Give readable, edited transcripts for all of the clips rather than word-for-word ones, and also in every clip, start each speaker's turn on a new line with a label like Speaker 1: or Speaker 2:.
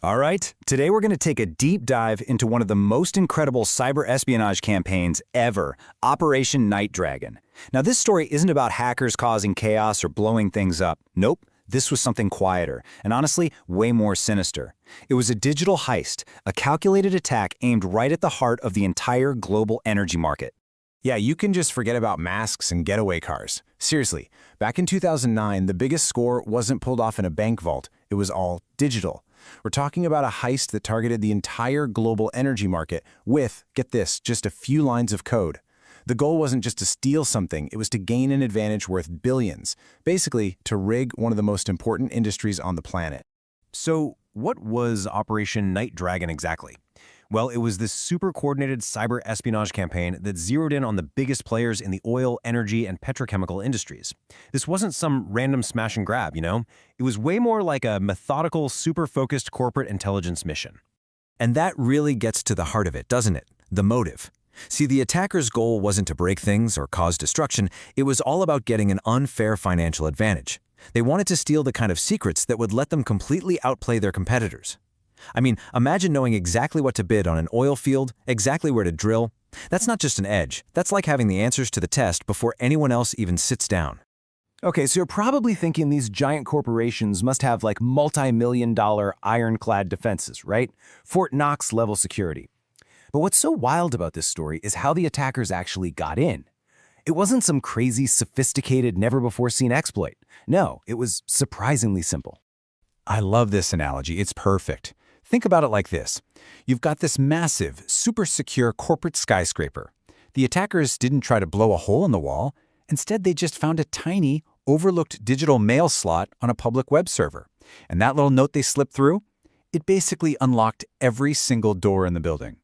Speaker 1: All right, today we're going to take a deep dive into one of the most incredible cyber espionage campaigns ever, Operation Night Dragon. Now, this story isn't about hackers causing chaos or blowing things up. Nope, this was something quieter, and honestly, way more sinister. It was a digital heist, a calculated attack aimed right at the heart of the entire global energy market.
Speaker 2: Yeah, you can just forget about masks and getaway cars. Seriously, back in 2009, the biggest score wasn't pulled off in a bank vault. It was all digital. We're talking about a heist that targeted the entire global energy market with, get this, just a few lines of code. The goal wasn't just to steal something, it was to gain an advantage worth billions. Basically, to rig one of the most important industries on the planet.
Speaker 3: So, what was Operation Night Dragon exactly? Well, it was this super coordinated cyber espionage campaign that zeroed in on the biggest players in the oil, energy, and petrochemical industries. This wasn't some random smash and grab, you know? It was way more like a methodical, super focused corporate intelligence mission.
Speaker 4: And that really gets to the heart of it, doesn't it? The motive. See, the attacker's goal wasn't to break things or cause destruction, it was all about getting an unfair financial advantage. They wanted to steal the kind of secrets that would let them completely outplay their competitors. I mean, imagine knowing exactly what to bid on an oil field, exactly where to drill. That's not just an edge. That's like having the answers to the test before anyone else even sits down.
Speaker 3: Okay, so you're probably thinking these giant corporations must have like multi-million-dollar ironclad defenses, right? Fort Knox-level security. But what's so wild about this story is how the attackers actually got in. It wasn't some crazy, sophisticated, never-before-seen exploit. No, it was surprisingly simple.
Speaker 1: I love this analogy. It's perfect. Think about it like this. You've got this massive, super secure corporate skyscraper. The attackers didn't try to blow a hole in the wall. Instead, they just found a tiny, overlooked digital mail slot on a public web server. And that little note they slipped through, it basically unlocked every single door in the building.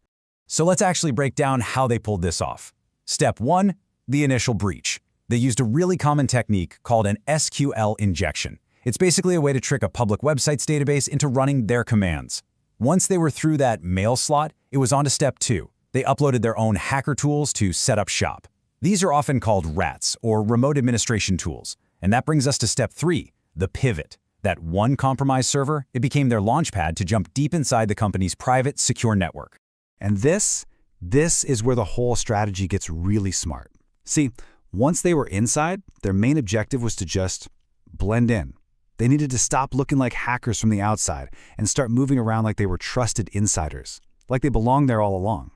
Speaker 1: So let's actually break down how they pulled this off. Step 1, the initial breach. They used a really common technique called an SQL injection. It's basically a way to trick a public website's database into running their commands. Once they were through that mail slot, it was on to step 2. They uploaded their own hacker tools to set up shop. These are often called RATs, or remote administration tools. And that brings us to step 3, the pivot. That one compromised server, it became their launchpad to jump deep inside the company's private, secure network.
Speaker 5: And this is where the whole strategy gets really smart. See, once they were inside, their main objective was to just blend in. They needed to stop looking like hackers from the outside and start moving around like they were trusted insiders, like they belonged there all along.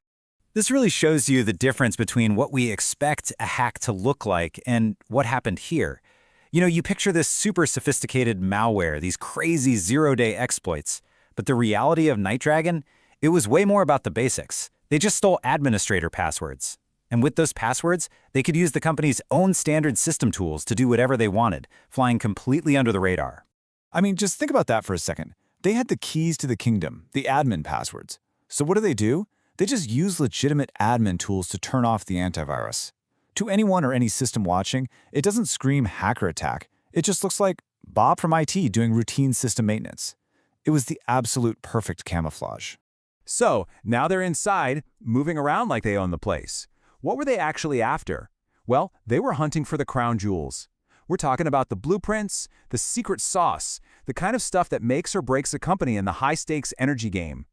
Speaker 1: This really shows you the difference between what we expect a hack to look like and what happened here. You know, you picture this super sophisticated malware, these crazy zero-day exploits, but the reality of Night Dragon, it was way more about the basics. They just stole administrator passwords. And with those passwords, they could use the company's own standard system tools to do whatever they wanted, flying completely under the radar.
Speaker 6: I mean, just think about that for a second. They had the keys to the kingdom, the admin passwords. So what do? They just use legitimate admin tools to turn off the antivirus. To anyone or any system watching, it doesn't scream hacker attack. It just looks like Bob from IT doing routine system maintenance. It was the absolute perfect camouflage.
Speaker 2: So, now they're inside, moving around like they own the place. What were they actually after? Well, they were hunting for the crown jewels. We're talking about the blueprints, the secret sauce, the kind of stuff that makes or breaks a company in the high-stakes energy game.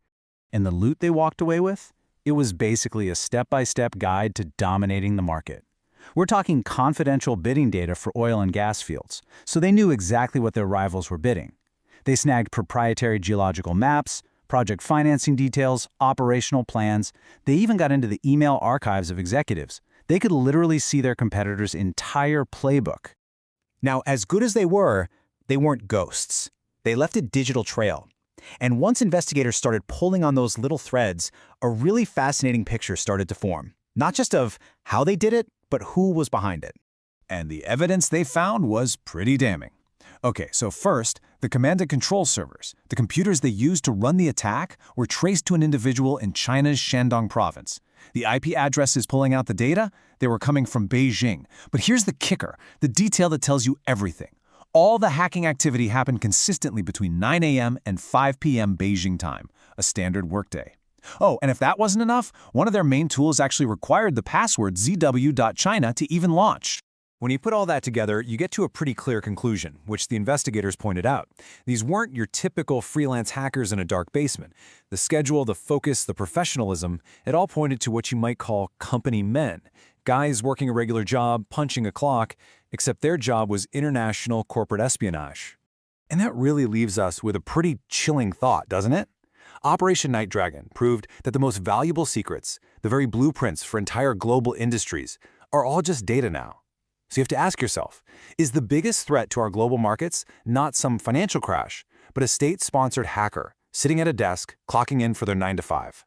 Speaker 1: And the loot they walked away with? It was basically a step-by-step guide to dominating the market. We're talking confidential bidding data for oil and gas fields, so they knew exactly what their rivals were bidding. They snagged proprietary geological maps, project financing details, operational plans. They even got into the email archives of executives. They could literally see their competitors' entire playbook. Now, as good as they weren't ghosts. They left a digital trail. And once investigators started pulling on those little threads, a really fascinating picture started to form. Not just of how they did it, but who was behind it.
Speaker 6: And the evidence they found was pretty damning. Okay, so first, the command and control servers, the computers they used to run the attack, were traced to an individual in China's Shandong province. The IP addresses pulling out the data, they were coming from Beijing. But here's the kicker, the detail that tells you everything. All the hacking activity happened consistently between 9 a.m. and 5 p.m. Beijing time, a standard workday. Oh, and if that wasn't enough, one of their main tools actually required the password zw.china to even launch.
Speaker 3: When you put all that together, you get to a pretty clear conclusion, which the investigators pointed out. These weren't your typical freelance hackers in a dark basement. The schedule, the focus, the professionalism, it all pointed to what you might call company men. Guys working a regular job, punching a clock, except their job was international corporate espionage.
Speaker 5: And that really leaves us with a pretty chilling thought, doesn't it? Operation Night Dragon proved that the most valuable secrets, the very blueprints for entire global industries, are all just data now. So you have to ask yourself, is the biggest threat to our global markets not some financial crash, but a state-sponsored hacker sitting at a desk, clocking in for their 9 to 5?